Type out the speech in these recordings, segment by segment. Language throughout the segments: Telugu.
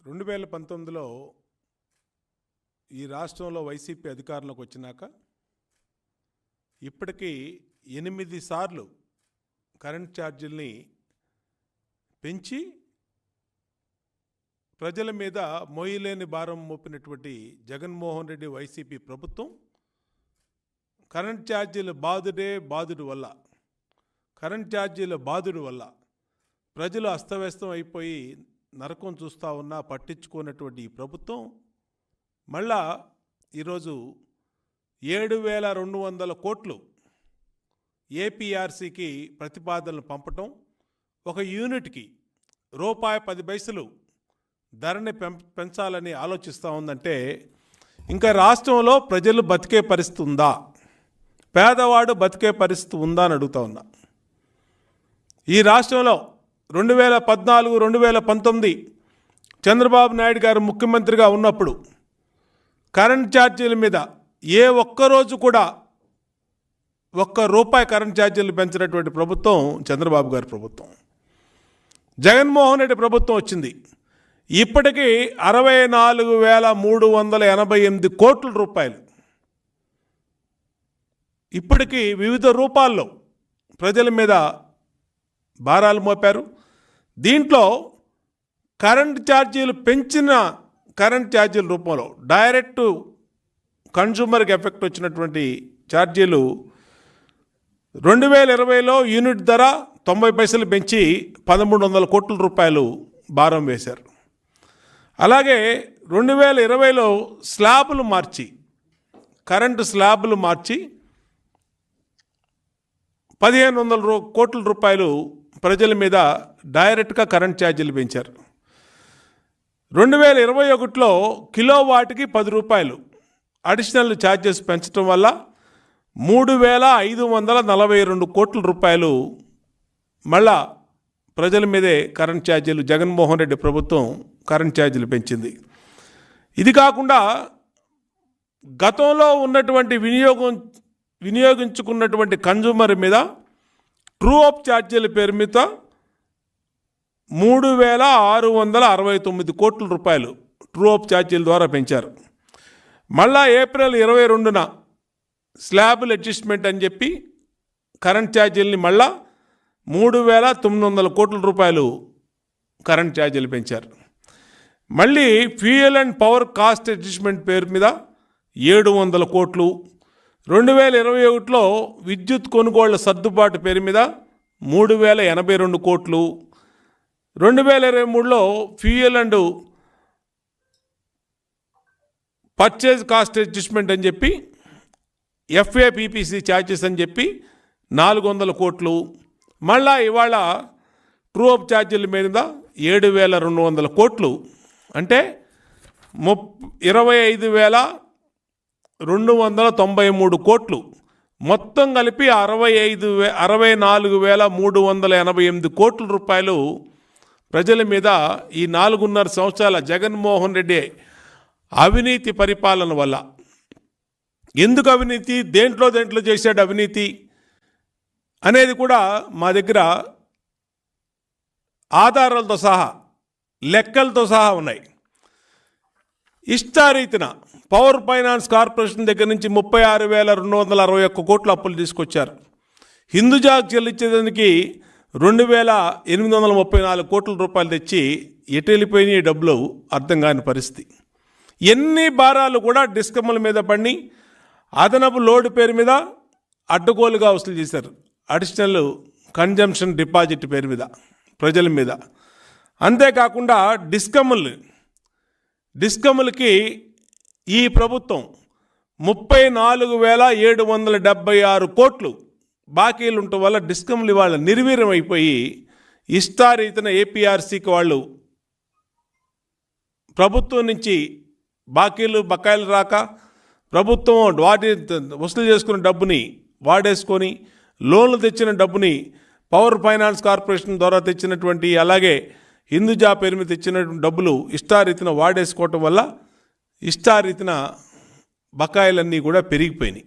2019లో ఈ రాష్ట్రంలో వైసీపీ అధికారంలోకి వచ్చినాక ఇప్పటికీ 8 సార్లు కరెంట్ ఛార్జీల్ని పెంచి ప్రజల మీద మోయలేని భారం మోపినటువంటి జగన్మోహన్ రెడ్డి వైసీపీ ప్రభుత్వం కరెంట్ ఛార్జీల బాధుడు వల్ల ప్రజలు అస్తవ్యస్తం అయిపోయి నరకం చూస్తూ ఉన్నా పట్టించుకున్నటువంటి ఈ ప్రభుత్వం మళ్ళా ఈరోజు 7,200 కోట్లు ఏపీఆర్సీకి ప్రతిపాదనలు పంపటం, ఒక యూనిట్కి ₹10 ధరని పెంచాలని ఆలోచిస్తూ ఉందంటే ఇంకా రాష్ట్రంలో ప్రజలు బతికే పరిస్థితి ఉందా, పేదవాడు బతికే పరిస్థితి ఉందా అని అడుగుతా ఉన్నా. ఈ రాష్ట్రంలో 2014-2019 చంద్రబాబు నాయుడు గారు ముఖ్యమంత్రిగా ఉన్నప్పుడు కరెంట్ ఛార్జీల మీద ఏ ఒక్కరోజు కూడా ₹1 కరెంట్ ఛార్జీలు పెంచినటువంటి ప్రభుత్వం చంద్రబాబు గారి ప్రభుత్వం. జగన్మోహన్ రెడ్డి ప్రభుత్వం వచ్చింది. ఇప్పటికీ 64,388 కోట్ల రూపాయలు ఇప్పటికీ వివిధ రూపాల్లో ప్రజల మీద భారాలు మోపారు. దీంట్లో కరెంట్ ఛార్జీలు పెంచిన కరెంట్ ఛార్జీల రూపంలో డైరెక్ట్ కన్జ్యూమర్కి ఎఫెక్ట్ వచ్చినటువంటి ఛార్జీలు 2020లో యూనిట్ ధర 90 పైసలు పెంచి 1,300 కోట్ల రూపాయలు భారం వేశారు. అలాగే 2020లో కరెంటు స్లాబులు మార్చి 1,500 కోట్ల రూపాయలు ప్రజల మీద డైరెక్ట్గా కరెంట్ ఛార్జీలు పెంచారు. 2021లో కిలోవాట్కి ₹10 అడిషనల్ ఛార్జెస్ పెంచడం వల్ల 3,542 కోట్ల రూపాయలు మళ్ళా ప్రజల మీదే కరెంట్ ఛార్జీలు జగన్మోహన్ రెడ్డి ప్రభుత్వం కరెంట్ ఛార్జీలు పెంచింది. ఇది కాకుండా గతంలో ఉన్నటువంటి వినియోగించుకున్నటువంటి కన్జ్యూమర్ మీద ట్రూ అప్ ఛార్జీల పేరు మీద 3,669 కోట్ల రూపాయలు ట్రూ అప్ ఛార్జీల ద్వారా పెంచారు. మళ్ళా ఏప్రిల్ 22న స్లాబుల్ అడ్జస్ట్మెంట్ అని చెప్పి కరెంట్ ఛార్జీలని మళ్ళా 3,900 కోట్ల రూపాయలు కరెంట్ ఛార్జీలు పెంచారు. మళ్ళీ fuel and power cost adjustment పేరు మీద 700 కోట్లు, 2021లో విద్యుత్ కొనుగోళ్ల సర్దుబాటు పేరు మీద 3,082 కోట్లు, 2023లో fuel and purchase cost adjustment అని చెప్పి FAPPC ఛార్జెస్ అని చెప్పి 400 కోట్లు, మళ్ళా ఇవాళ ట్రూ అప్ ఛార్జీల మీద 7,200 కోట్లు, అంటే 25,293 కోట్లు, మొత్తం కలిపి 64,388 కోట్ల రూపాయలు ప్రజల మీద ఈ 4.5 సంవత్సరాల జగన్మోహన్ రెడ్డి అవినీతి పరిపాలన వల్ల. ఎందుకు అవినీతి, దేంట్లో చేశాడు అవినీతి అనేది కూడా మా దగ్గర ఆధారాలతో సహా లెక్కలతో సహా ఉన్నాయి. ఇష్టారీతిన పవర్ ఫైనాన్స్ కార్పొరేషన్ దగ్గర నుంచి 36,261 కోట్ల అప్పులు తీసుకొచ్చారు. హిందూజాకు చెల్లించేదానికి 2,834 కోట్ల రూపాయలు తెచ్చి ఎటు వెళ్ళిపోయినాయి డబ్బులు అర్థం కాని పరిస్థితి. ఎన్ని భారాలు కూడా డిస్కమ్ల మీద పడి అదనపు లోడ్ పేరు మీద అడ్డగోలుగా వసూలు చేశారు. అడిషనల్ కన్జంప్షన్ డిపాజిట్ పేరు మీద ప్రజల మీద. అంతేకాకుండా డిస్కమ్లకి ఈ ప్రభుత్వం 34,776 కోట్లు బాకీలు ఉండటం వల్ల డిస్కమ్లు ఇవాళ నిర్వీర్యం అయిపోయి ఇష్టారీతిన ఏపీఆర్సీకి వాళ్ళు ప్రభుత్వం నుంచి బకాయిలు రాక ప్రభుత్వం వసూలు చేసుకున్న డబ్బుని వాడేసుకొని లోన్లు తెచ్చిన డబ్బుని పవర్ ఫైనాన్స్ కార్పొరేషన్ ద్వారా తెచ్చినటువంటి అలాగే హిందూజా పేరు మీద తెచ్చినటువంటి డబ్బులు ఇష్టారీతిన వాడేసుకోవటం వల్ల ఇష్టారీతిన బకాయిలన్నీ కూడా పెరిగిపోయినాయి.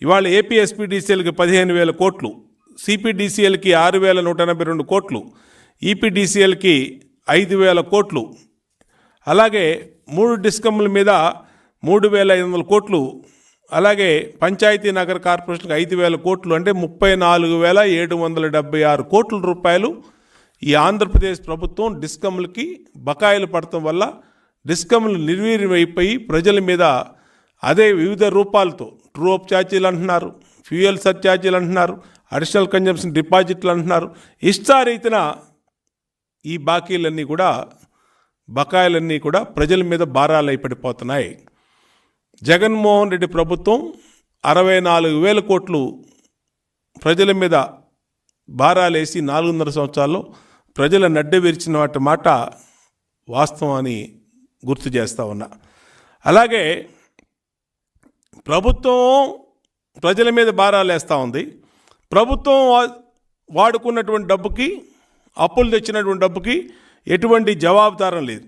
ఇవాళ ఏపీఎస్పీడీసీఎల్కి 15,000 కోట్లు, సిపిడిసిఎల్కి 6,182 కోట్లు, ఈపీడీసీఎల్కి 5,000 కోట్లు, అలాగే 3 డిస్కమ్ల మీద 3,500 కోట్లు, అలాగే పంచాయతీ నగర కార్పొరేషన్కి 5,000 కోట్లు, అంటే 34,776 కోట్ల రూపాయలు ఈ ఆంధ్రప్రదేశ్ ప్రభుత్వం డిస్కమ్లకి బకాయిలు పడటం వల్ల డిస్కమ్లు నిర్వీర్యమైపోయి ప్రజల మీద అదే వివిధ రూపాలతో ట్రూ అప్ ఛార్జీలు అంటున్నారు, ఫ్యూయల్ సర్ఛార్జీలు అంటున్నారు, అడిషనల్ కన్జంప్షన్ డిపాజిట్లు అంటున్నారు. ఇష్టారీతిన ఈ బకాయిలన్నీ కూడా ప్రజల మీద భారాలు పడిపోతున్నాయి. జగన్మోహన్ రెడ్డి ప్రభుత్వం 64,000 కోట్లు ప్రజల మీద భారాలేసి 4.5 సంవత్సరాల్లో ప్రజల నడ్డి విరిచిన మాట వాస్తవం అని గుర్తు చేస్తూ ఉన్నా. అలాగే ప్రభుత్వం ప్రజల మీద భారాలు వేస్తూ ఉంది. ప్రభుత్వం వాడుకున్నటువంటి డబ్బుకి, అప్పులు తెచ్చినటువంటి డబ్బుకి ఎటువంటి జవాబుదారం లేదు.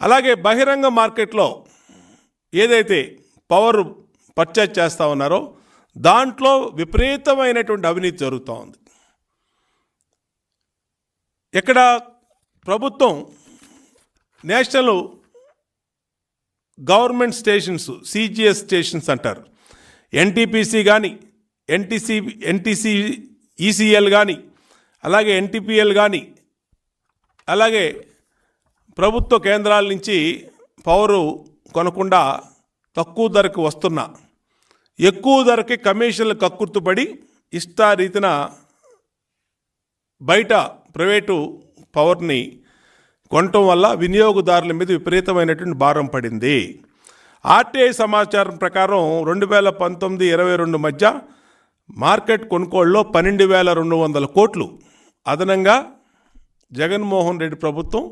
అలాగే బహిరంగ మార్కెట్లో ఏదైతే పవర్ పర్చేజ్ చేస్తూ ఉన్నారో దాంట్లో విపరీతమైనటువంటి అవినీతి జరుగుతూ ఉంది. ఇక్కడ ప్రభుత్వం national government stations, CGS stations అంటారు, ఎన్టీపీసీ కానీ, ఎన్టీసీ ఈసీఎల్ కానీ, అలాగే ఎన్టీపీఎల్ కానీ, అలాగే ప్రభుత్వ కేంద్రాల నుంచి పవరు కొనకుండా తక్కువ ధరకు వస్తున్నా ఎక్కువ ధరకి కమిషన్లు కక్కుర్తుపడి ఇష్టారీతిన బయట ప్రైవేటు పవర్ని కొనటం వల్ల వినియోగదారుల మీద విపరీతమైనటువంటి భారం పడింది. ఆర్టీఐ సమాచారం ప్రకారం 2019-22 మధ్య మార్కెట్ కొనుగోళ్ళలో 12,200 కోట్లు అదనంగా జగన్మోహన్ రెడ్డి ప్రభుత్వం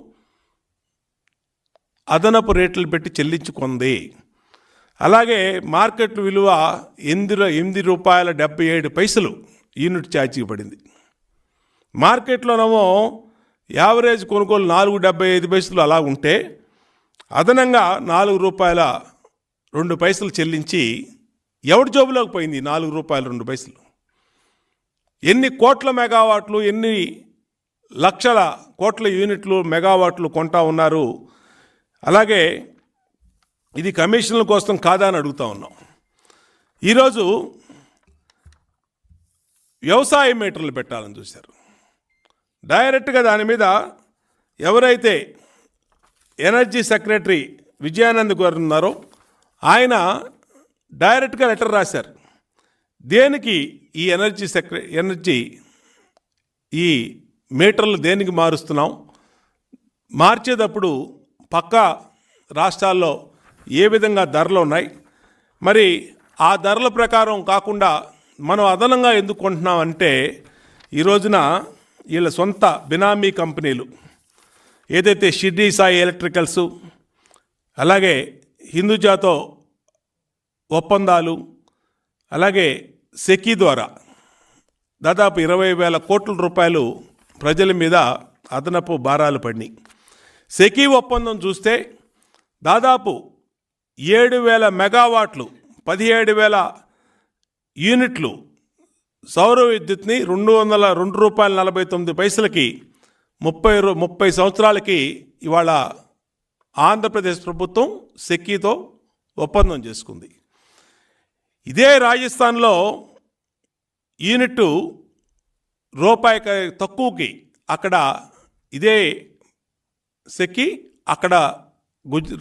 అదనపు రేట్లు పెట్టి చెల్లించుకుంది. అలాగే మార్కెట్ విలువ ₹8.77 యూనిట్ ఛార్జీ పడింది. మార్కెట్లోనేమో యావరేజ్ కొనుగోలు ₹4.75 అలా ఉంటే అదనంగా ₹4.02 చెల్లించి ఎవరి జోబులోకి పోయింది ₹4.02? ఎన్ని కోట్ల మెగావాట్లు, ఎన్ని లక్షల కోట్ల యూనిట్లు మెగావాట్లు కొంటా ఉన్నారు. అలాగే ఇది కమిషన్ల కోసం కాదా అని అడుగుతూ ఉన్నాం. ఈరోజు వ్యవసాయ మీటర్లు పెట్టాలని చూశారు. డైరెక్ట్గా దాని మీద ఎవరైతే ఎనర్జీ సెక్రటరీ విజయానంద్ గారు ఉన్నారో ఆయన డైరెక్ట్గా లెటర్ రాశారు. దేనికి ఈ ఎనర్జీ ఈ మీటర్లు దేనికి మారుస్తున్నాం, మార్చేటప్పుడు పక్క రాష్ట్రాల్లో ఏ విధంగా ధరలు ఉన్నాయి, మరి ఆ ధరల ప్రకారం కాకుండా మనం అదనంగా ఎందుకు కొంటున్నాం అంటే ఈ రోజున వీళ్ళ సొంత బినామీ కంపెనీలు ఏదైతే షిర్డీ సాయి ఎలక్ట్రికల్స్, అలాగే హిందూజాతో ఒప్పందాలు, అలాగే సెకీ ద్వారా దాదాపు 20,000 కోట్ల రూపాయలు ప్రజల మీద అదనపు భారాలు పడినాయి. సెకీ ఒప్పందం చూస్తే దాదాపు 7,000 మెగావాట్లు, 17,000 యూనిట్లు సౌర విద్యుత్ని ₹202.49 30 సంవత్సరాలకి ఇవాళ ఆంధ్రప్రదేశ్ ప్రభుత్వం సెకీతో ఒప్పందం చేసుకుంది. ఇదే రాజస్థాన్లో యూనిట్ రూపాయి తక్కువకి అక్కడ ఇదే సెకీ అక్కడ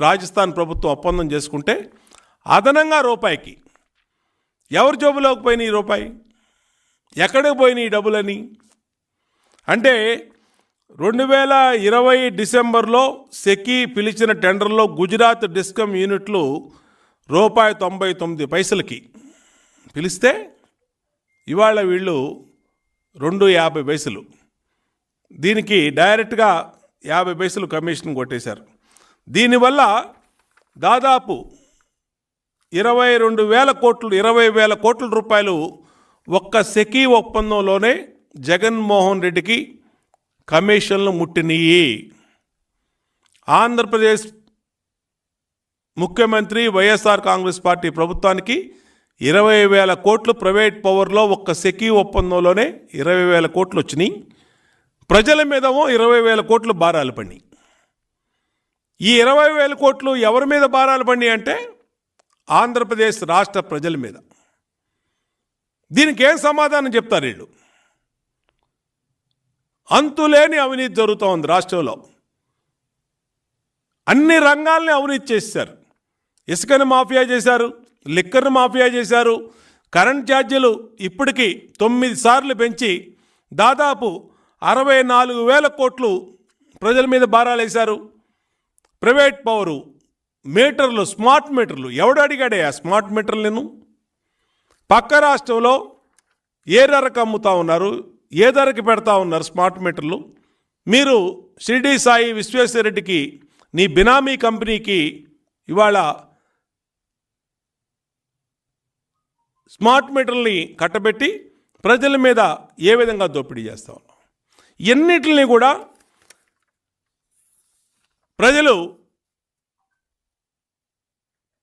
రాజస్థాన్ ప్రభుత్వం ఒప్పందం చేసుకుంటే అదనంగా రూపాయికి ఎవరి జోబులోకి పోయినాయి రూపాయి, ఎక్కడికి పోయినాయి ఈ డబ్బులని అంటే 2020 డిసెంబర్లో సెకీ పిలిచిన టెండర్లో గుజరాత్ డిస్కమ్ యూనిట్లు ₹99 పిలిస్తే ఇవాళ వీళ్ళు ₹2.50. దీనికి డైరెక్ట్గా 50 పైసలు కమిషన్ కొట్టేశారు. దీనివల్ల దాదాపు 20,000 కోట్ల రూపాయలు ఒక్క సెకీ ఒప్పందంలోనే జగన్మోహన్ రెడ్డికి కమిషన్లు ముట్టినాయి. ఆంధ్రప్రదేశ్ ముఖ్యమంత్రి వైఎస్ఆర్ కాంగ్రెస్ పార్టీ ప్రభుత్వానికి 20,000 కోట్లు ప్రైవేట్ పవర్లో ఒక్క సెకీ ఒప్పందంలోనే 20,000 కోట్లు వచ్చినాయి. ప్రజల మీదేమో 20,000 కోట్లు భారాలు పడినాయి. ఈ 20,000 కోట్లు ఎవరి మీద భారాలు పడినాయి అంటే ఆంధ్రప్రదేశ్ రాష్ట్ర ప్రజల మీద. దీనికి ఏం సమాధానం చెప్తారు వీళ్ళు? అంతులేని అవినీతి జరుగుతూ ఉంది రాష్ట్రంలో. అన్ని రంగాల్ని అవినీతి చేశారు. ఇసుకను మాఫియా చేశారు, లిక్కర్ను మాఫియా చేశారు, కరెంట్ ఛార్జీలు ఇప్పటికీ 9 సార్లు పెంచి దాదాపు 64,000 కోట్లు ప్రజల మీద భారాలు వేశారు. ప్రైవేట్ పవరు మీటర్లు, స్మార్ట్ మీటర్లు, ఎవడు అడిగాడే ఆ స్మార్ట్ మీటర్లు? నేను పక్క రాష్ట్రంలో ఏ ధరకు అమ్ముతా ఉన్నారు, ఏ ధరకి పెడతా ఉన్నారు స్మార్ట్ మీటర్లు? మీరు షిరిడి సాయి విశ్వేశ్వరరెడ్డికి, నీ బినామీ కంపెనీకి ఇవాళ స్మార్ట్ మీటర్ని కట్టబెట్టి ప్రజల మీద ఏ విధంగా దోపిడీ చేస్తూ ఉన్నాం? ఎన్నిటిని కూడా ప్రజలు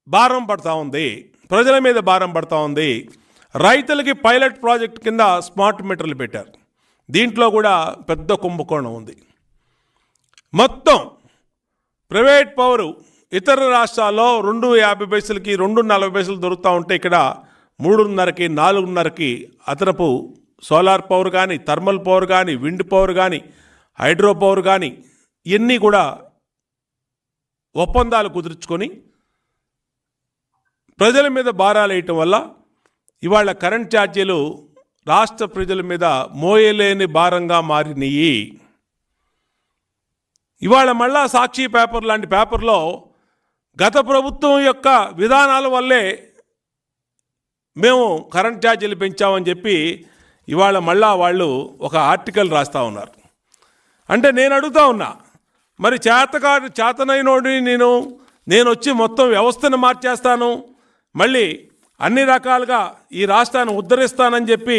భారం పడతా ఉంది, ప్రజల మీద భారం పడతా ఉంది. రైతులకి పైలట్ ప్రాజెక్ట్ కింద స్మార్ట్ మీటర్లు పెట్టారు. దీంట్లో కూడా పెద్ద కుంభకోణం ఉంది. మొత్తం ప్రైవేట్ పవరు ఇతర రాష్ట్రాల్లో 2.50 పైసలకి 2.40 పైసలు దొరుకుతూ ఉంటే ఇక్కడ 3.5కి 4.5కి అదనపు సోలార్ పవర్ కానీ, థర్మల్ పవర్ కానీ, విండ్ పవర్ కానీ, హైడ్రో పవర్ కానీ ఇవన్నీ కూడా ఒప్పందాలు కుదుర్చుకొని ప్రజల మీద భారాలు వేయటం వల్ల ఇవాళ కరెంట్ ఛార్జీలు రాష్ట్ర ప్రజల మీద మోయలేని భారంగా మారినాయి. ఇవాళ మళ్ళా సాక్షి పేపర్ లాంటి పేపర్లో గత ప్రభుత్వం యొక్క విధానాల వల్లే మేము కరెంట్ ఛార్జీలు పెంచామని చెప్పి ఇవాళ మళ్ళా వాళ్ళు ఒక ఆర్టికల్ రాస్తూ ఉన్నారు. అంటే నేను అడుగుతా ఉన్నా, మరి చేతనైనోడిని నేను వచ్చి మొత్తం వ్యవస్థను మార్చేస్తాను, మళ్ళీ అన్ని రకాలుగా ఈ రాష్ట్రాన్ని ఉద్ధరిస్తానని చెప్పి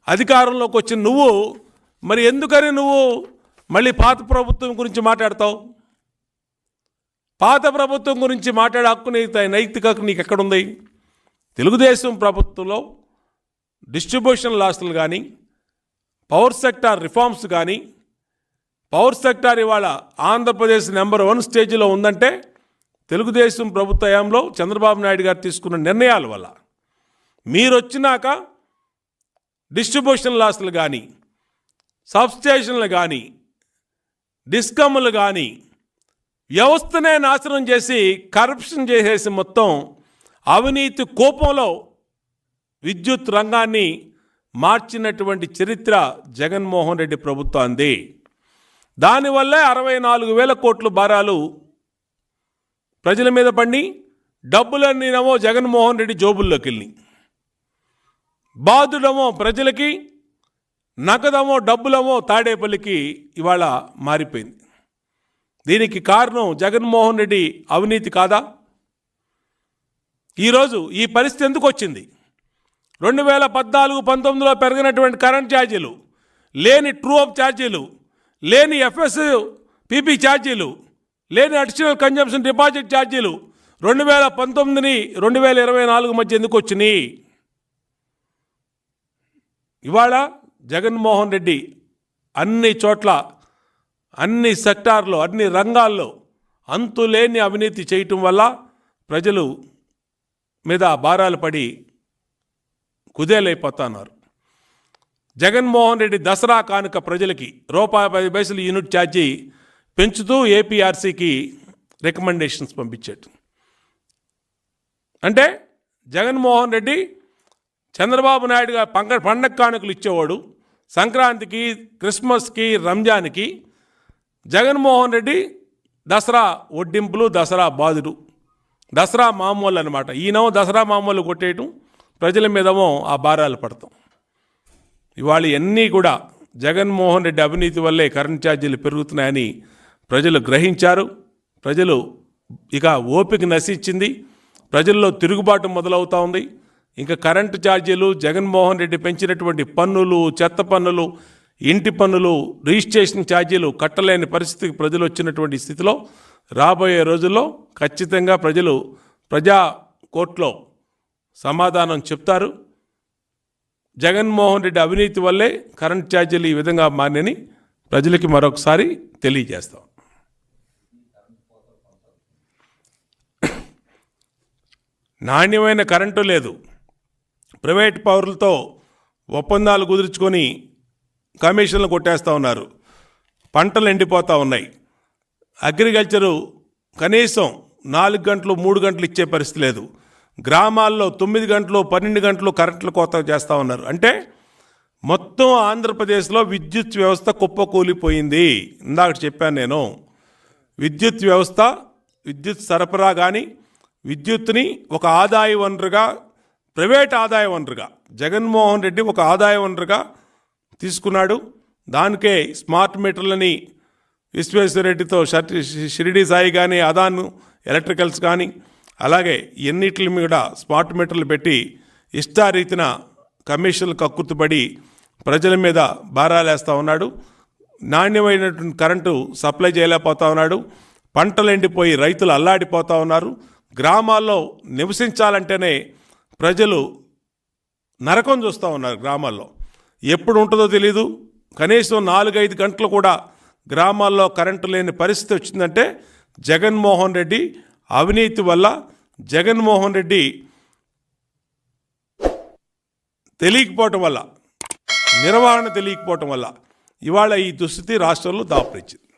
అధికారంలోకి వచ్చిన నువ్వు మరి ఎందుకని నువ్వు మళ్ళీ పాత ప్రభుత్వం గురించి మాట్లాడతావు? పాత ప్రభుత్వం గురించి మాట్లాడే హక్కు నైతిక హక్కు నీకు ఎక్కడుంది? తెలుగుదేశం ప్రభుత్వంలో డిస్ట్రిబ్యూషన్ లాస్లు కానీ, పవర్ సెక్టార్ రిఫార్మ్స్ కానీ, పవర్ సెక్టార్ ఇవాళ ఆంధ్రప్రదేశ్ నెంబర్ 1 స్టేజ్లో ఉందంటే తెలుగుదేశం ప్రభుత్వ హయాంలో చంద్రబాబు నాయుడు గారు తీసుకున్న నిర్ణయాల వల్ల. మీరు వచ్చినాక డిస్ట్రిబ్యూషన్ లాస్లు కానీ, సబ్స్టేషన్లు కానీ, డిస్కమ్లు కానీ వ్యవస్థనే నాశనం చేసి కరప్షన్ చేసేసి మొత్తం అవినీతి కోపంలో విద్యుత్ రంగాన్ని మార్చినటువంటి చరిత్ర జగన్మోహన్ రెడ్డి ప్రభుత్వాన్ని. దానివల్లే 64,000 కోట్ల భారాలు ప్రజల మీద పడి డబ్బులన్నీనేమో జగన్మోహన్ రెడ్డి జోబుల్లోకి వెళ్ళి, బాధుడమో ప్రజలకి, నగదమో డబ్బులమో తాడేపల్లికి ఇవాళ మారిపోయింది. దీనికి కారణం జగన్మోహన్ రెడ్డి అవినీతి కాదా? ఈరోజు ఈ పరిస్థితి ఎందుకు వచ్చింది? 2014-19లో పెరిగినటువంటి కరెంట్ ఛార్జీలు, లేని ట్రూ అప్ ఛార్జీలు, లేని పీపీ ఛార్జీలు, లేని అడిషనల్ కన్జంప్షన్ డిపాజిట్ ఛార్జీలు 2019-2024 మధ్య ఎందుకు వచ్చినాయి? ఇవాళ జగన్మోహన్ రెడ్డి అన్ని చోట్ల, అన్ని సెక్టార్లో, అన్ని రంగాల్లో అంతులేని అవినీతి చేయటం వల్ల ప్రజలు మీద భారాలు పడి కుదేలైపోతున్నారు. జగన్మోహన్ రెడ్డి దసరా కానుక ప్రజలకి ₹10 యూనిట్ ఛార్జీ పెంచుతూ ఏపీఆర్సీకి రికమెండేషన్స్ పంపించాడు. అంటే జగన్మోహన్ రెడ్డి చంద్రబాబు నాయుడు గారు పండగ కానుకలు ఇచ్చేవాడు, సంక్రాంతికి, క్రిస్మస్కి, రంజాన్కి. జగన్మోహన్ రెడ్డి దసరా ఒడ్డింపులు, దసరా బాధుడు, దసరా మామూలు అనమాట. ఈయనేమో దసరా మామూలు కొట్టేయటం, ప్రజల మీదేమో ఆ భారాలు పడతాం. ఇవాళ అన్నీ కూడా జగన్మోహన్ రెడ్డి అవినీతి వల్లే కరెంట్ ఛార్జీలు పెరుగుతున్నాయని ప్రజలు గ్రహించారు. ప్రజలు ఇక ఓపిక నశించింది, ప్రజల్లో తిరుగుబాటు మొదలవుతూ ఉంది. ఇంకా కరెంటు ఛార్జీలు, జగన్మోహన్ రెడ్డి పెంచినటువంటి పన్నులు, చెత్త పన్నులు, ఇంటి పన్నులు, రిజిస్ట్రేషన్ ఛార్జీలు కట్టలేని పరిస్థితికి ప్రజలు వచ్చినటువంటి స్థితిలో రాబోయే రోజుల్లో ఖచ్చితంగా ప్రజలు ప్రజా కోర్టులో సమాధానం చెప్తారు. జగన్మోహన్ రెడ్డి అవినీతి వల్లే కరెంట్ ఛార్జీలు ఈ విధంగా మారినని ప్రజలకి మరొకసారి తెలియజేస్తాం. నాణ్యమైన కరెంటు లేదు. ప్రైవేట్ పౌరులతో ఒప్పందాలు కుదుర్చుకొని కమిషన్లు కొట్టేస్తూ ఉన్నారు. పంటలు ఎండిపోతూ ఉన్నాయి. అగ్రికల్చరు కనీసం 4 గంటలు 3 గంటలు ఇచ్చే పరిస్థితి లేదు. గ్రామాల్లో 9 గంటలు 12 గంటలు కరెంట్లు కోత చేస్తూ ఉన్నారు. అంటే మొత్తం ఆంధ్రప్రదేశ్లో విద్యుత్ వ్యవస్థ కుప్పకూలిపోయింది. ఇందాక చెప్పాను నేను, విద్యుత్ వ్యవస్థ, విద్యుత్ సరఫరా కానీ విద్యుత్ని ఒక ఆదాయ వనరుగా, ప్రైవేట్ ఆదాయ వనరుగా జగన్మోహన్ రెడ్డి ఒక ఆదాయ వనరుగా తీసుకున్నాడు. దానికే స్మార్ట్ మీటర్లని విశ్వేశ్వరరెడ్డితో షిరిడి సాయి కానీ అదాను ఎలక్ట్రికల్స్ కానీ అలాగే ఎన్నిటి మీద స్మార్ట్ మీటర్లు పెట్టి ఇష్టారీతిన కమిషన్లు కక్కుర్తుపడి ప్రజల మీద భారాలేస్తూ ఉన్నాడు. నాణ్యమైనటువంటి కరెంటు సప్లై చేయలేకపోతా ఉన్నాడు. పంటలు ఎండిపోయి రైతులు అల్లాడిపోతూ ఉన్నారు. గ్రామాల్లో నివసించాలంటేనే ప్రజలు నరకం చూస్తూ ఉన్నారు. గ్రామాల్లో ఎప్పుడు ఉంటుందో తెలీదు. కనీసం 4-5 గంటలు కూడా గ్రామాల్లో కరెంటు లేని పరిస్థితి వచ్చిందంటే జగన్మోహన్ రెడ్డి అవినీతి వల్ల, జగన్మోహన్ రెడ్డి తెలియకపోవటం వల్ల, నిర్వహణ తెలియకపోవటం వల్ల ఇవాళ ఈ దుస్థితి రాష్ట్రంలో దాపురించింది.